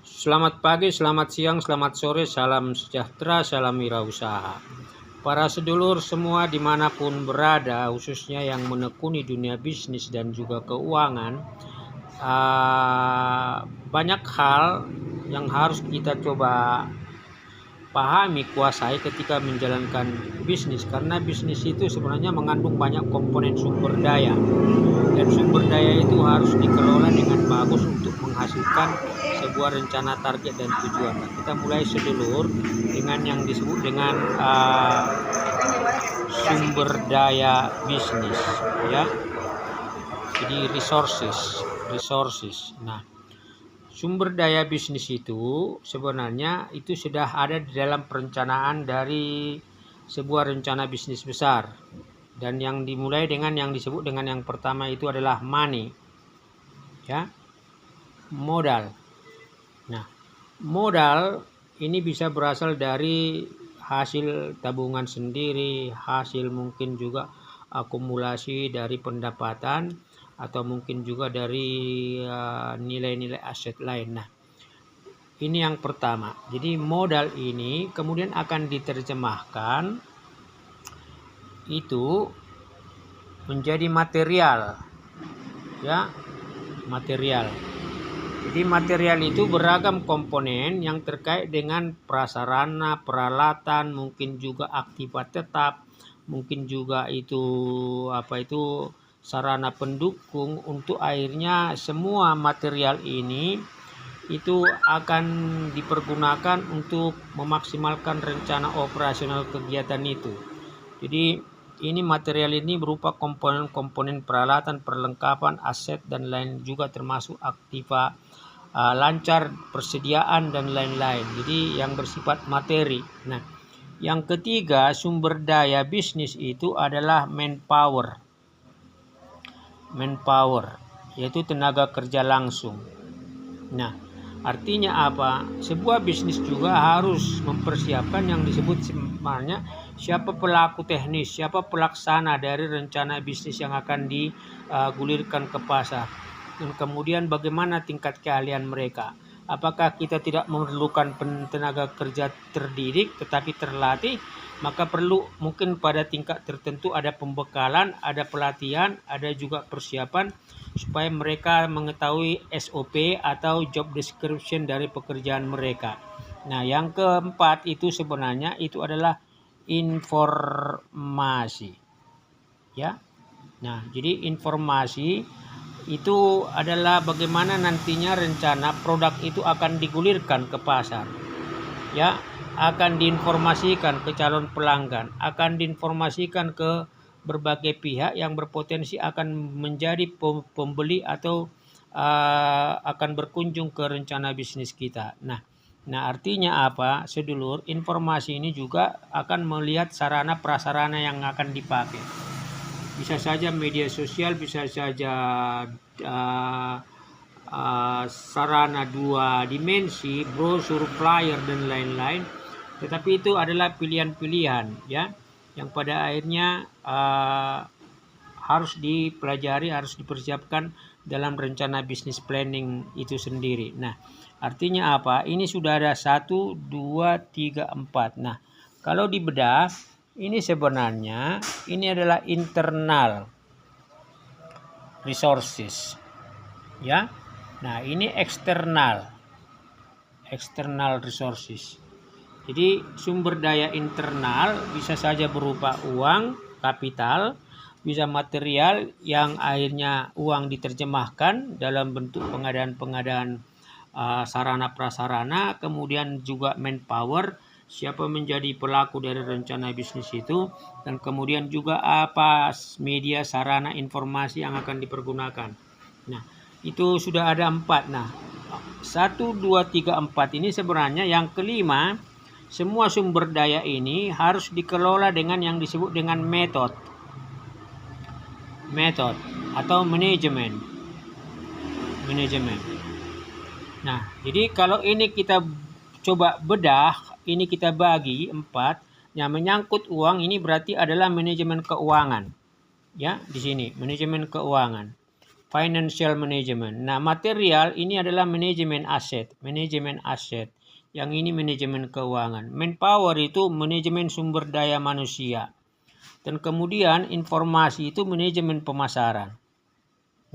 Selamat pagi, selamat siang, selamat sore, salam sejahtera, salam wirausaha. Para sedulur semua dimanapun berada, khususnya yang menekuni dunia bisnis dan juga keuangan, banyak hal yang harus kita coba pahami, kuasai ketika menjalankan bisnis, karena bisnis itu sebenarnya mengandung banyak komponen sumber daya, dan sumber daya itu harus dikelola dengan bagus untuk menghasilkan sebuah rencana target dan tujuan. Nah, kita mulai sedulur dengan yang disebut dengan sumber daya bisnis, ya. Jadi resources. Nah, sumber daya bisnis itu sebenarnya itu sudah ada di dalam perencanaan dari sebuah rencana bisnis besar. Dan yang dimulai dengan yang disebut dengan yang pertama itu adalah money. Ya. Modal. Nah, modal ini bisa berasal dari hasil tabungan sendiri, hasil mungkin juga akumulasi dari pendapatan, atau mungkin juga dari nilai-nilai aset lain. Nah, ini yang pertama. Jadi modal ini kemudian akan diterjemahkan itu menjadi material, ya, material. Jadi material itu beragam komponen yang terkait dengan prasarana, peralatan, mungkin juga aktivitas tetap, mungkin juga itu sarana pendukung untuk akhirnya semua material ini itu akan dipergunakan untuk memaksimalkan rencana operasional kegiatan itu. Jadi ini material ini berupa komponen-komponen peralatan, perlengkapan, aset dan lain, juga termasuk aktiva lancar, persediaan dan lain-lain. Jadi yang bersifat materi. Nah, yang ketiga sumber daya bisnis itu adalah manpower, yaitu tenaga kerja langsung. Nah, artinya apa? Sebuah bisnis juga harus mempersiapkan yang disebut sebenarnya siapa pelaku teknis, siapa pelaksana dari rencana bisnis yang akan digulirkan ke pasar. Dan kemudian bagaimana tingkat keahlian mereka. Apakah kita tidak memerlukan tenaga kerja terdidik tetapi terlatih, maka perlu mungkin pada tingkat tertentu ada pembekalan, ada pelatihan, ada juga persiapan supaya mereka mengetahui SOP atau job description dari pekerjaan mereka. Nah, yang keempat itu sebenarnya itu adalah informasi. Ya. Nah, jadi informasi itu adalah bagaimana nantinya rencana produk itu akan digulirkan ke pasar. Ya, akan diinformasikan ke calon pelanggan, akan diinformasikan ke berbagai pihak yang berpotensi akan menjadi pembeli atau akan berkunjung ke rencana bisnis kita. Nah, artinya apa, sedulur? Informasi ini juga akan melihat sarana prasarana yang akan dipakai. Bisa saja media sosial, bisa saja sarana dua dimensi, brosur, flyer dan lain-lain. Tetapi itu adalah pilihan-pilihan, ya, yang pada akhirnya harus dipelajari, harus dipersiapkan dalam rencana bisnis planning itu sendiri. Nah, artinya apa? Ini sudah ada 1, 2, 3, 4. Nah, kalau dibedah, ini sebenarnya ini adalah internal resources, ya. Nah, ini external resources. Jadi sumber daya internal bisa saja berupa uang, kapital, bisa material yang akhirnya uang diterjemahkan dalam bentuk pengadaan sarana prasarana, kemudian juga manpower, siapa menjadi pelaku dari rencana bisnis itu, dan kemudian juga apa media, sarana, informasi yang akan dipergunakan. Nah, itu sudah ada 4. Nah, 1, 2, 3, 4 ini sebenarnya yang kelima, semua sumber daya ini harus dikelola dengan yang disebut dengan metode atau manajemen. Nah, jadi kalau ini kita coba bedah, ini kita bagi 4, yang menyangkut uang ini berarti adalah manajemen keuangan. Ya, di sini manajemen keuangan. financial management. Nah, material ini adalah manajemen aset. Yang ini manajemen keuangan. Manpower itu manajemen sumber daya manusia. Dan kemudian informasi itu manajemen pemasaran.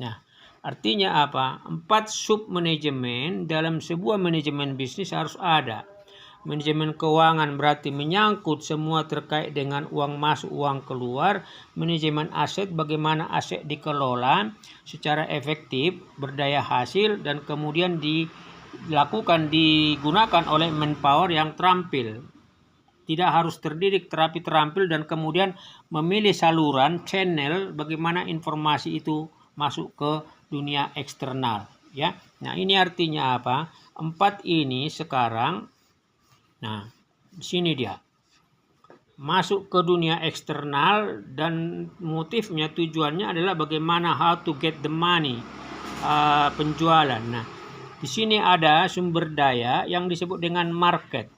Nah, artinya apa? 4 sub manajemen dalam sebuah manajemen bisnis harus ada. Manajemen keuangan berarti menyangkut semua terkait dengan uang masuk, uang keluar. Manajemen aset, bagaimana aset dikelola secara efektif, berdaya hasil, dan kemudian digunakan oleh manpower yang terampil. Tidak harus terdidik, tetapi terampil, dan kemudian memilih saluran, channel, bagaimana informasi itu masuk ke dunia eksternal. Ya, nah ini artinya apa? 4 ini sekarang. Nah, di sini dia masuk ke dunia eksternal dan motifnya, tujuannya adalah bagaimana how to get the money, penjualan. Nah, di sini ada sumber daya yang disebut dengan market.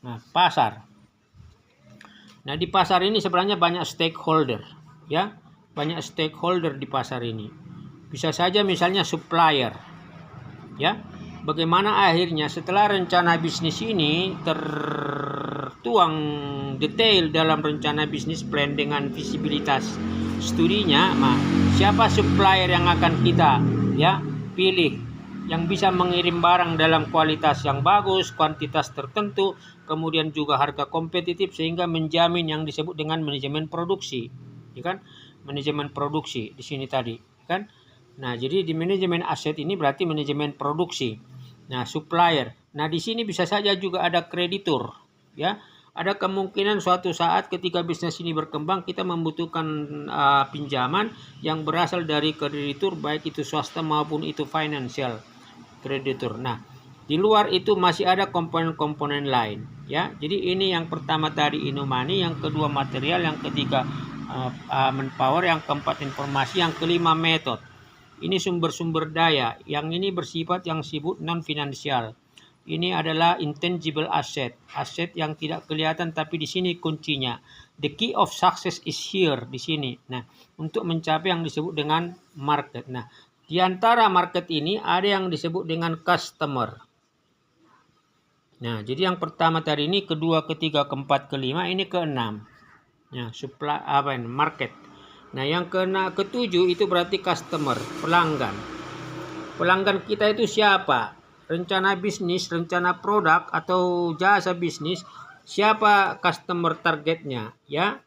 Nah, pasar. Nah, di pasar ini sebenarnya banyak stakeholder, ya, banyak stakeholder di pasar ini. Bisa saja misalnya supplier, ya. Bagaimana akhirnya setelah rencana bisnis ini tertuang detail dalam rencana bisnis plan dengan visibilitas studinya, siapa supplier yang akan kita pilih, yang bisa mengirim barang dalam kualitas yang bagus, kuantitas tertentu, kemudian juga harga kompetitif, sehingga menjamin yang disebut dengan manajemen produksi, ya kan? Manajemen produksi di sini tadi, kan? Nah, jadi di manajemen aset ini berarti manajemen produksi. Nah, supplier. Nah, di sini bisa saja juga ada kreditur, ya. Ada kemungkinan suatu saat ketika bisnis ini berkembang, kita membutuhkan pinjaman yang berasal dari kreditur, baik itu swasta maupun itu financial kreditur. Nah, di luar itu masih ada komponen-komponen lain, ya. Jadi ini yang pertama tadi money, yang kedua material, yang ketiga manpower, yang keempat informasi, yang kelima method. Ini sumber-sumber daya. Yang ini bersifat yang disebut non-finansial. Ini adalah intangible asset. Aset yang tidak kelihatan, tapi di sini kuncinya. The key of success is here, di sini. Nah, untuk mencapai yang disebut dengan market. Nah, di antara market ini ada yang disebut dengan customer. Nah, jadi yang pertama tadi ini, kedua, ketiga, keempat, kelima, ini keenam. Nah, supply market. Nah, yang ketujuh itu berarti customer, pelanggan. Pelanggan kita itu siapa? Rencana bisnis, rencana produk atau jasa bisnis, siapa customer targetnya, ya?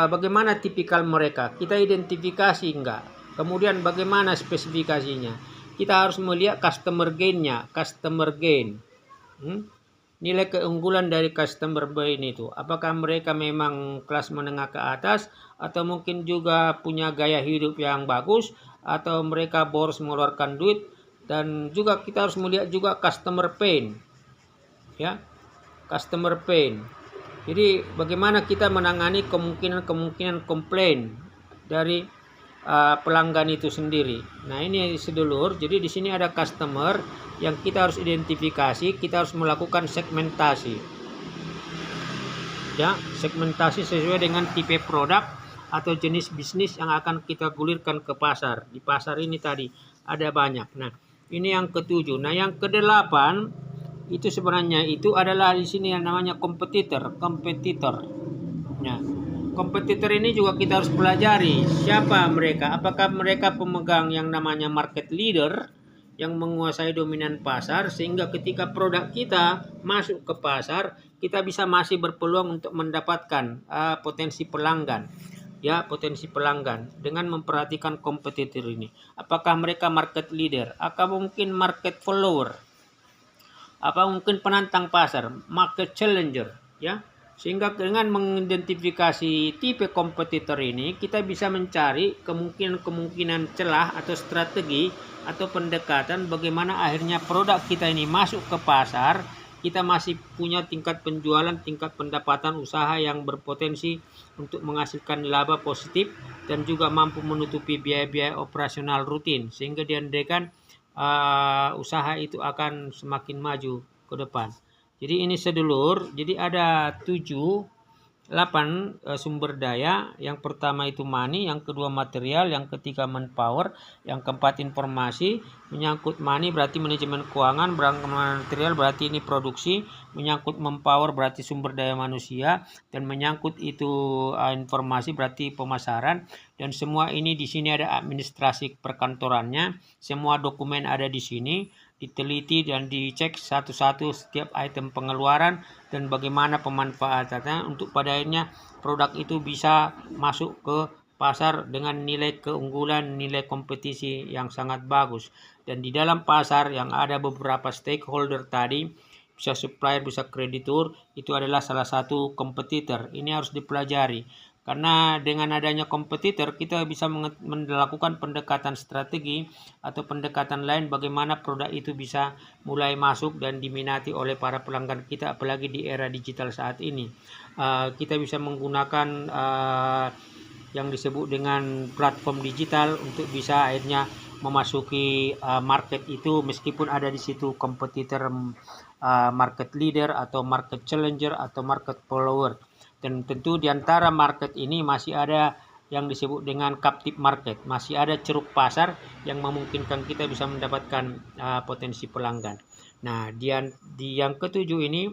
Bagaimana tipikal mereka? Kita identifikasi enggak? Kemudian bagaimana spesifikasinya? Kita harus melihat customer gain-nya, customer gain. Nilai keunggulan dari customer gain itu. Apakah mereka memang kelas menengah ke atas, atau mungkin juga punya gaya hidup yang bagus, atau mereka boros mengeluarkan duit. Dan juga kita harus melihat juga customer pain, ya, customer pain. Jadi bagaimana kita menangani kemungkinan komplain dari pelanggan itu sendiri. Nah, ini sedulur. Jadi di sini ada customer yang kita harus identifikasi, kita harus melakukan segmentasi. Ya, segmentasi sesuai dengan tipe produk atau jenis bisnis yang akan kita gulirkan ke pasar. Di pasar ini tadi ada banyak. Nah, ini yang ketujuh. Nah, yang kedelapan itu sebenarnya itu adalah di sini yang namanya kompetitor. Nah, kompetitor ini juga kita harus pelajari siapa mereka. Apakah mereka pemegang yang namanya market leader yang menguasai dominan pasar, sehingga ketika produk kita masuk ke pasar, kita bisa masih berpeluang untuk mendapatkan potensi pelanggan. Ya, potensi pelanggan dengan memperhatikan kompetitor ini. Apakah mereka market leader? Apakah mungkin market follower? Apa mungkin penantang pasar, market challenger, ya? Sehingga dengan mengidentifikasi tipe kompetitor ini, kita bisa mencari kemungkinan celah atau strategi atau pendekatan bagaimana akhirnya produk kita ini masuk ke pasar, kita masih punya tingkat penjualan, tingkat pendapatan usaha yang berpotensi untuk menghasilkan laba positif dan juga mampu menutupi biaya-biaya operasional rutin, sehingga diandaikan usaha itu akan semakin maju ke depan. Jadi ini sedulur, jadi ada 7 sumber daya. Yang pertama itu money, yang kedua material, yang ketiga manpower, yang keempat informasi. Menyangkut money berarti manajemen keuangan, berangkat material berarti ini produksi, menyangkut manpower berarti sumber daya manusia, dan menyangkut itu informasi berarti pemasaran. Dan semua ini di sini ada administrasi perkantorannya, semua dokumen ada di sini, diteliti dan dicek satu-satu setiap item pengeluaran dan bagaimana pemanfaatannya untuk pada akhirnya produk itu bisa masuk ke pasar dengan nilai keunggulan, nilai kompetisi yang sangat bagus. Dan di dalam pasar yang ada beberapa stakeholder tadi, bisa supplier, bisa kreditur, itu adalah salah satu kompetitor. Ini harus dipelajari. Karena dengan adanya kompetitor, kita bisa melakukan pendekatan strategi atau pendekatan lain bagaimana produk itu bisa mulai masuk dan diminati oleh para pelanggan kita, apalagi di era digital saat ini. Kita bisa menggunakan yang disebut dengan platform digital untuk bisa akhirnya memasuki market itu, meskipun ada di situ kompetitor, market leader atau market challenger atau market follower. Dan tentu di antara market ini masih ada yang disebut dengan captive market, masih ada ceruk pasar yang memungkinkan kita bisa mendapatkan potensi pelanggan. Nah, di yang ketujuh ini,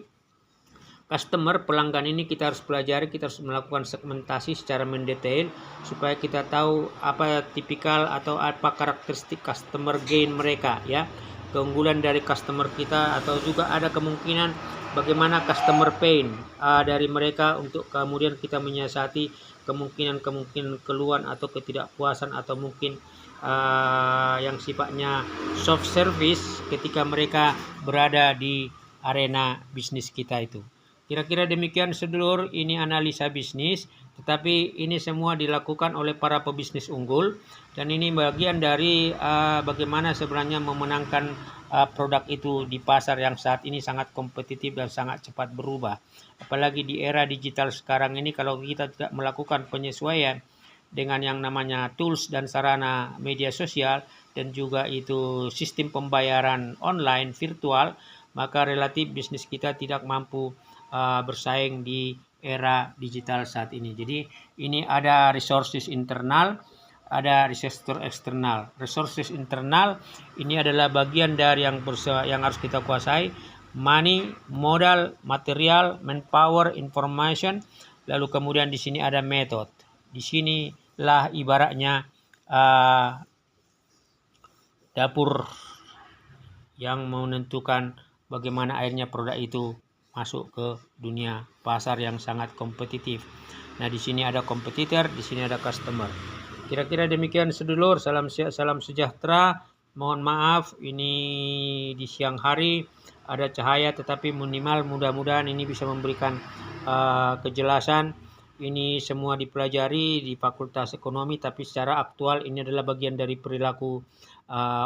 customer, pelanggan ini kita harus pelajari, kita harus melakukan segmentasi secara mendetail supaya kita tahu apa tipikal atau apa karakteristik customer gain mereka, ya, keunggulan dari customer kita, atau juga ada kemungkinan bagaimana customer pain dari mereka untuk kemudian kita menyiasati kemungkinan keluhan atau ketidakpuasan atau mungkin yang sifatnya soft service ketika mereka berada di arena bisnis kita itu. Kira-kira demikian sedulur, ini analisa bisnis, tetapi ini semua dilakukan oleh para pebisnis unggul, dan ini bagian dari bagaimana sebenarnya memenangkan produk itu di pasar yang saat ini sangat kompetitif dan sangat cepat berubah. Apalagi di era digital sekarang ini, kalau kita tidak melakukan penyesuaian dengan yang namanya tools dan sarana media sosial dan juga itu sistem pembayaran online virtual, maka relatif bisnis kita tidak mampu bersaing di era digital saat ini. Jadi ini ada resources internal, ada resources eksternal. Resources internal ini adalah bagian dari yang harus kita kuasai: money, modal, material, manpower, information. Lalu kemudian di sini ada method. Di sinilah ibaratnya dapur yang menentukan bagaimana akhirnya produk itu masuk ke dunia pasar yang sangat kompetitif. Nah, di sini ada kompetitor, di sini ada customer. Kira-kira demikian sedulur, salam sejahtera. Mohon maaf ini di siang hari ada cahaya, tetapi minimal mudah-mudahan ini bisa memberikan kejelasan. Ini semua dipelajari di Fakultas Ekonomi, tapi secara aktual ini adalah bagian dari perilaku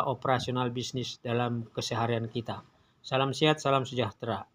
operasional bisnis dalam keseharian kita. Salam sehat, salam sejahtera.